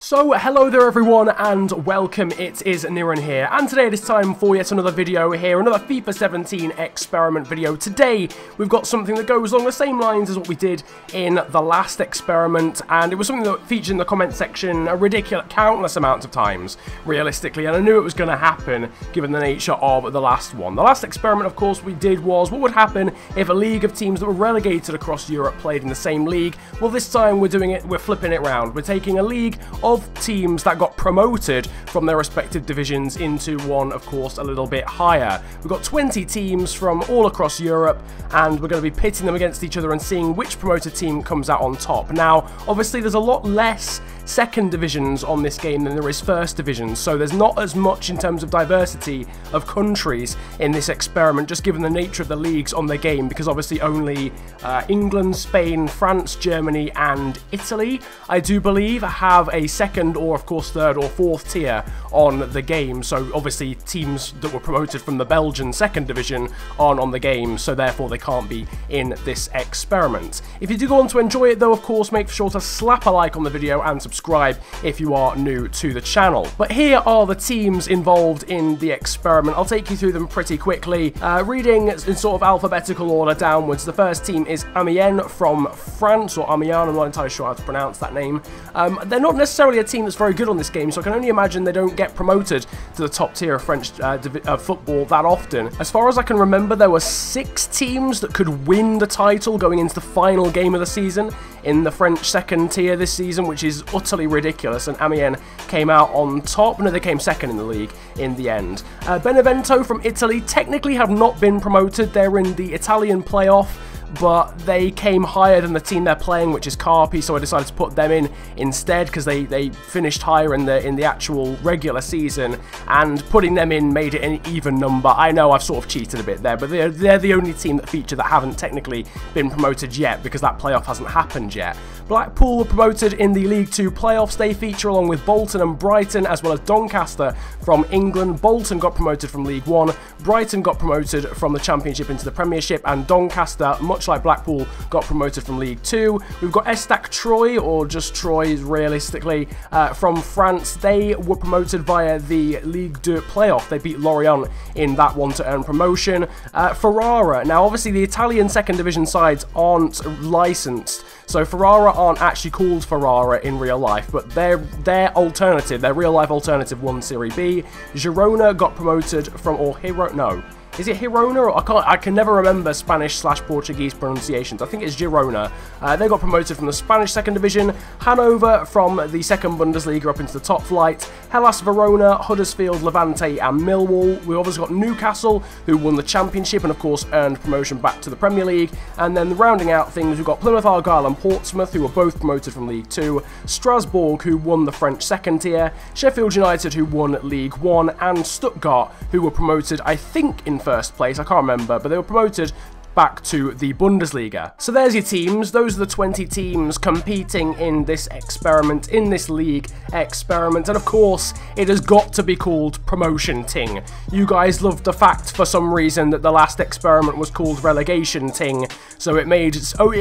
So, hello there everyone and welcome, it is Niran here, and today it is time for yet another video here, another FIFA 17 experiment video. Today, we've got something that goes along the same lines as what we did in the last experiment, and it was something that featured in the comment section a ridiculous, countless amounts of times, realistically, and I knew it was going to happen, given the nature of the last one. The last experiment, of course, we did was what would happen if a league of teams that were relegated across Europe played in the same league. Well, this time we're doing it, we're flipping it round. We're taking a league of teams that got promoted from their respective divisions into one, of course, a little bit higher. We've got 20 teams from all across Europe, and we're going to be pitting them against each other and seeing which promoted team comes out on top. Now, obviously, there's a lot less second divisions on this game than there is first divisions, so there's not as much in terms of diversity of countries in this experiment, just given the nature of the leagues on the game, because obviously only England, Spain, France, Germany and Italy, I do believe, have a second or of course third or fourth tier on the game. So obviously teams that were promoted from the Belgian second division aren't on the game, so therefore they can't be in this experiment. If you do go on to enjoy it though, of course, make sure to slap a like on the video and subscribe if you are new to the channel. But here are the teams involved in the experiment. I'll take you through them pretty quickly, reading in sort of alphabetical order downwards. The first team is Amiens from France, or Amiens, I'm not entirely sure how to pronounce that name. They're not necessarily a team that's very good on this game, so I can only imagine they don't get promoted to the top tier of French football that often. As far as I can remember, there were 6 teams that could win the title going into the final game of the season in the French second tier this season, which is utterly ridiculous, and Amiens came out on top. No, they came second in the league in the end. Benevento from Italy technically have not been promoted. They're in the Italian playoff, but they came higher than the team they're playing, which is Carpi, so I decided to put them in instead because they finished higher in the actual regular season, and putting them in made it an even number. I know I've sort of cheated a bit there, but they're the only team that feature that haven't technically been promoted yet because that playoff hasn't happened yet. Blackpool were promoted in the League 2 playoffs. They feature along with Bolton and Brighton, as well as Doncaster from England. Bolton got promoted from League 1, Brighton got promoted from the Championship into the Premiership, and Doncaster, much like Blackpool, got promoted from League 2. We've got Estac Troyes, or just Troyes realistically, from France. They were promoted via the Ligue 2 playoff. They beat Lorient in that one to earn promotion. Ferrara, now obviously the Italian second division sides aren't licensed, so Ferrara aren't actually called Ferrara in real life, but their alternative, their real life alternative, won Serie B. Girona got promoted from, or no. Is it Girona? Or I can never remember Spanish/Portuguese pronunciations. I think it's Girona. They got promoted from the Spanish second division. Hanover from the second Bundesliga up into the top flight. Hellas Verona, Huddersfield, Levante and Millwall. We've obviously got Newcastle, who won the Championship and of course earned promotion back to the Premier League. And then rounding out things, we've got Plymouth Argyle and Portsmouth, who were both promoted from League 2. Strasbourg, who won the French second tier. Sheffield United, who won League 1. And Stuttgart, who were promoted, I think, in first place, I can't remember, but they were promoted back to the Bundesliga. So there's your teams. Those are the 20 teams competing in this experiment, in this league experiment, and of course it has got to be called Promotion Ting. You guys loved the fact for some reason that the last experiment was called Relegation Ting, so it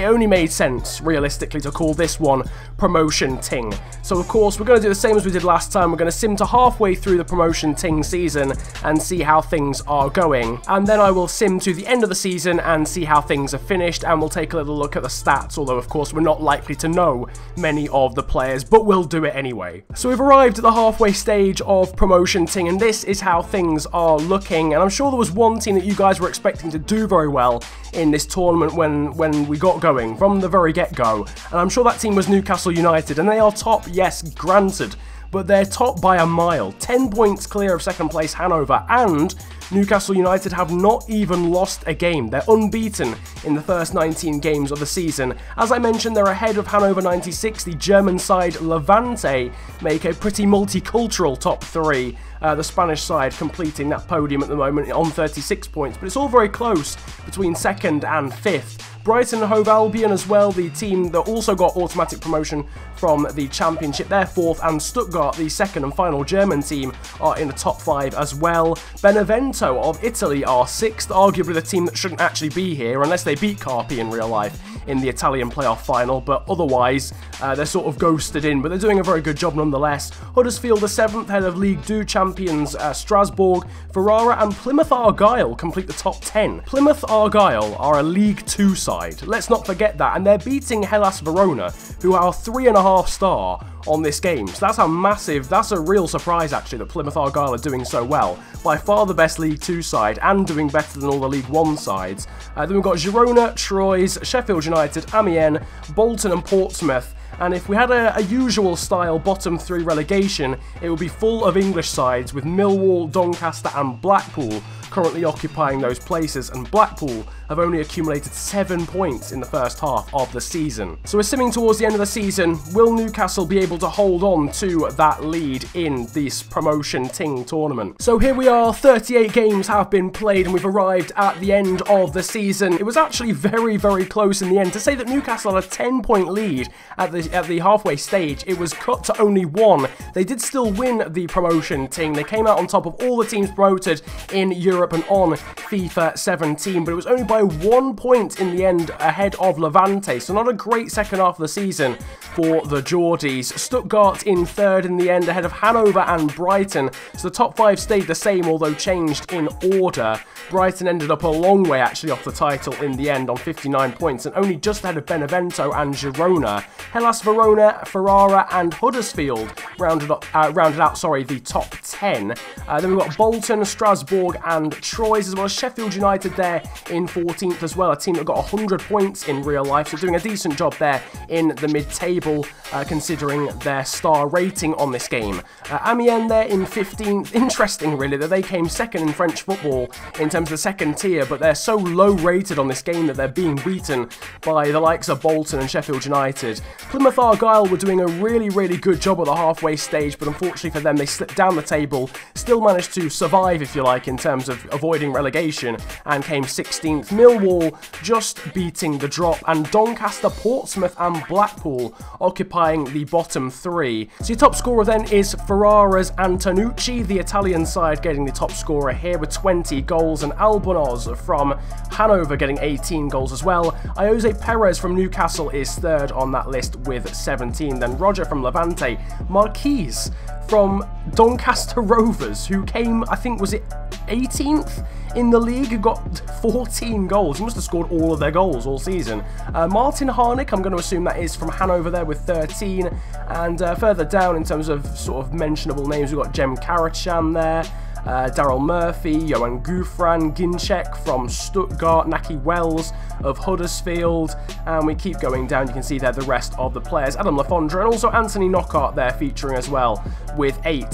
only made sense realistically to call this one Promotion Ting. So of course we're going to do the same as we did last time. We're going to sim to halfway through the Promotion Ting season and see how things are going, and then I will sim to the end of the season and see how things are finished, and we'll take a little look at the stats, although of course we're not likely to know many of the players, but we'll do it anyway. So we've arrived at the halfway stage of Promotion Ting, and this is how things are looking, and I'm sure there was one team that you guys were expecting to do very well in this tournament when we got going from the very get-go, and I'm sure that team was Newcastle United, and they are top, yes, granted, but they're top by a mile, 10 points clear of second place Hanover, and Newcastle United have not even lost a game. They're unbeaten in the first 19 games of the season. As I mentioned, they're ahead of Hannover 96. The German side Levante make a pretty multicultural top 3. The Spanish side completing that podium at the moment on 36 points, but it's all very close between second and 5th. Brighton and Hove Albion as well, the team that also got automatic promotion from the Championship, they're 4th, and Stuttgart, the second and final German team, are in the top 5 as well. Benevento Benevento of Italy are 6th, arguably the team that shouldn't actually be here unless they beat Carpi in real life in the Italian playoff final, but otherwise they're sort of ghosted in, but they're doing a very good job nonetheless. Huddersfield are 7th, head of League 2 champions Strasbourg, Ferrara and Plymouth Argyle complete the top 10. Plymouth Argyle are a League 2 side, let's not forget that, and they're beating Hellas Verona, who are 3.5 star on this game. So that's a massive, that's a real surprise actually that Plymouth Argyle are doing so well. By far the best League 2 side and doing better than all the League 1 sides. Then we've got Girona, Troyes, Sheffield United, Amiens, Bolton and Portsmouth. And if we had a usual style bottom 3 relegation, it would be full of English sides with Millwall, Doncaster and Blackpool currently occupying those places, and Blackpool have only accumulated 7 points in the first half of the season. So we're simming towards the end of the season. Will Newcastle be able to hold on to that lead in this promotion ting tournament? So here we are, 38 games have been played and we've arrived at the end of the season. It was actually very, very close in the end. To say that Newcastle had a 10-point lead at the halfway stage, it was cut to only 1. They did still win the promotion ting. They came out on top of all the teams promoted in Europe and on FIFA 17, but it was only by 1 point in the end ahead of Levante, so not a great second half of the season for the Geordies. Stuttgart in 3rd in the end ahead of Hanover and Brighton, so the top 5 stayed the same although changed in order. Brighton ended up a long way actually off the title in the end on 59 points and only just ahead of Benevento and Girona. Hellas Verona, Ferrara and Huddersfield rounded out the top 10. Then we've got Bolton, Strasbourg and Troyes, as well as Sheffield United there in 14th as well, a team that got 100 points in real life, so doing a decent job there in the mid-table considering their star rating on this game. Amiens there in 15th, interesting really that they came 2nd in French football in terms of the second tier, but they're so low rated on this game that they're being beaten by the likes of Bolton and Sheffield United. Plymouth Argyle were doing a really, really good job at the halfway stage, but unfortunately for them they slipped down the table, still managed to survive if you like in terms of avoiding relegation and came 16th. Millwall just beating the drop, and Doncaster, Portsmouth and Blackpool occupying the bottom 3. So your top scorer then is Ferrara's Antonucci, the Italian side getting the top scorer here with 20 goals, and Albonoz from Hanover getting 18 goals as well. Jose Perez from Newcastle is 3rd on that list with 17. Then Roger from Levante, Marquise from Doncaster Rovers, who came, I think, was it 18th in the league, who got 14 goals. He must have scored all of their goals all season. Martin Harnick, I'm going to assume that is from Hanover there with 13. And further down in terms of sort of mentionable names, we've got Jem Karachan there. Daryl Murphy, Johan Gufran, Ginczek from Stuttgart, Naki Wells of Huddersfield, and we keep going down. You can see there the rest of the players, Adam Lafondra, and also Anthony Knockaert there featuring as well with 8.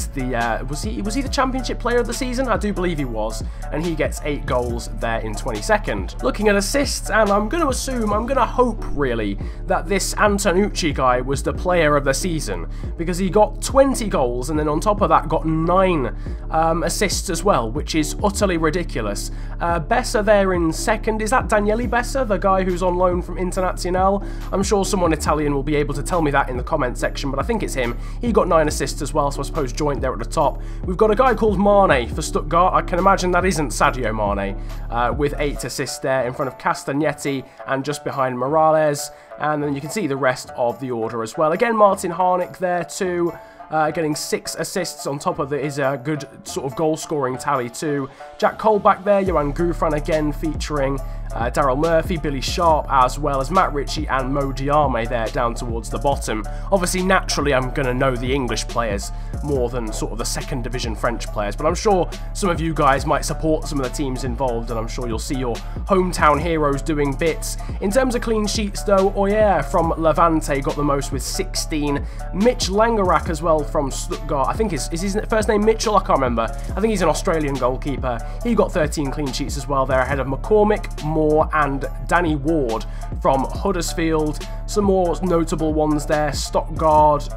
Was he the championship player of the season? I do believe he was, and he gets 8 goals there in 22nd. Looking at assists, and I'm going to assume, I'm going to hope really that this Antonucci guy was the player of the season, because he got 20 goals and then on top of that got 9 assists as well, which is utterly ridiculous. Bessa there in 2nd. Is that Daniele Bessa, the guy who's on loan from Internazionale? I'm sure someone Italian will be able to tell me that in the comment section, but I think it's him. He got 9 assists as well, so I suppose joint there at the top. We've got a guy called Mane for Stuttgart. I can imagine that isn't Sadio Mane, with 8 assists there in front of Castagnetti and just behind Morales. And then you can see the rest of the order as well. Again, Martin Harnick there too. Getting 6 assists on top of his good sort of goal-scoring tally too. Jack Cole back there, Johan Gufran again featuring Daryl Murphy, Billy Sharp, as well as Matt Ritchie and Mo Diame there down towards the bottom. Obviously, naturally, I'm going to know the English players more than sort of the 2nd division French players, but I'm sure some of you guys might support some of the teams involved, and I'm sure you'll see your hometown heroes doing bits. In terms of clean sheets, though, Oyer from Levante got the most with 16. Mitch Langerak as well from Stuttgart. I think is his first name Mitchell? I can't remember. I think he's an Australian goalkeeper. He got 13 clean sheets as well there ahead of McCormick, Moore, Moore and Danny Ward from Huddersfield. Some more notable ones there. Stockgard,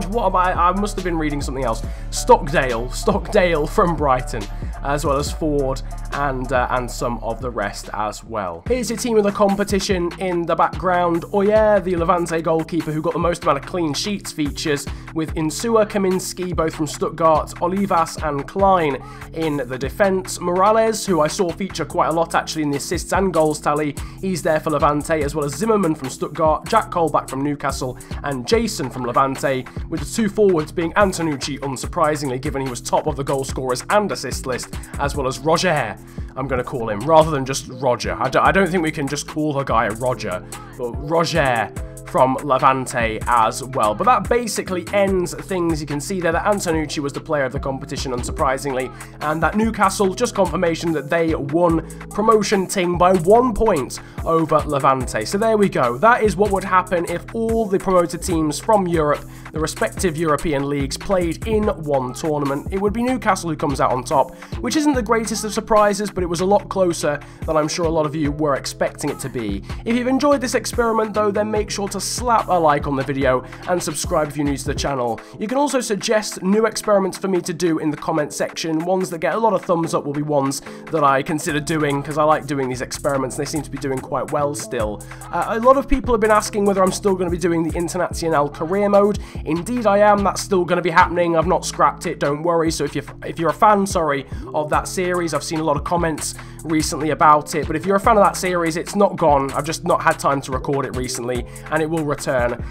what am I must have been reading something else. Stockdale from Brighton, as well as Ford and some of the rest as well. Here's your team of the competition in the background. Oh yeah, the Levante goalkeeper who got the most amount of clean sheets features, with Insua, Kaminski, both from Stuttgart, Olivas and Klein in the defence. Morales, who I saw feature quite a lot actually in the assists and goals tally, he's there for Levante, as well as Zimmerman from Stuttgart, Jack Colback from Newcastle, and Jason from Levante, with the two forwards being Antonucci, unsurprisingly, given he was top of the goal scorers and assist list, as well as Roger, I'm going to call him, rather than just Roger. I don't think we can just call the guy Roger, but Roger from Levante as well. But that basically ends things. You can see there that Antonucci was the player of the competition, unsurprisingly, and that Newcastle, just confirmation that they won promotion ting by 1 point over Levante. So there we go. That is what would happen if all the promoted teams from Europe, the respective European leagues, played in one tournament. It would be Newcastle who comes out on top, which isn't the greatest of surprises, but it was a lot closer than I'm sure a lot of you were expecting it to be. If you've enjoyed this experiment though, then make sure to slap a like on the video and subscribe if you're new to the channel. You can also suggest new experiments for me to do in the comment section. Ones that get a lot of thumbs up will be ones that I consider doing, because I like doing these experiments and they seem to be doing quite well still. A lot of people have been asking whether I'm still going to be doing the International career mode. Indeed I am. That's still going to be happening. I've not scrapped it, don't worry. So if you're a fan, sorry, of that series, I've seen a lot of comments recently about it, but if you're a fan of that series, it's not gone. I've just not had time to record it recently, and it will return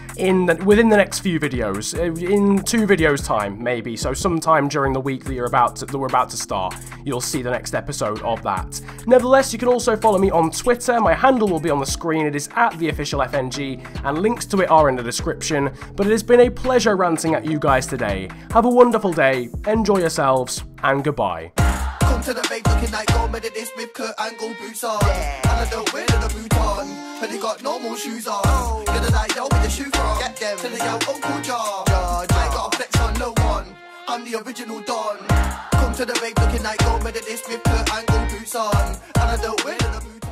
within the next few videos, in 2 videos time maybe. So sometime during the week that we're about to start, you'll see the next episode of that. Nevertheless, you can also follow me on Twitter. My handle will be on the screen. It is @theofficialfng, and links to it are in the description. But it has been a pleasure ranting at you guys today. Have a wonderful day, enjoy yourselves, and goodbye. Come to the vape looking like gold medalist with Kurt Angle boots on. And I don't wear the boot on, but they got normal shoes on. Gonna like yo with the shoe from. Get them to the yo Uncle Jar. I ain't got a flex on no one. I'm the original Don. Come to the vape looking like gold medalist with Kurt Angle boots on. And I don't wear the boot on.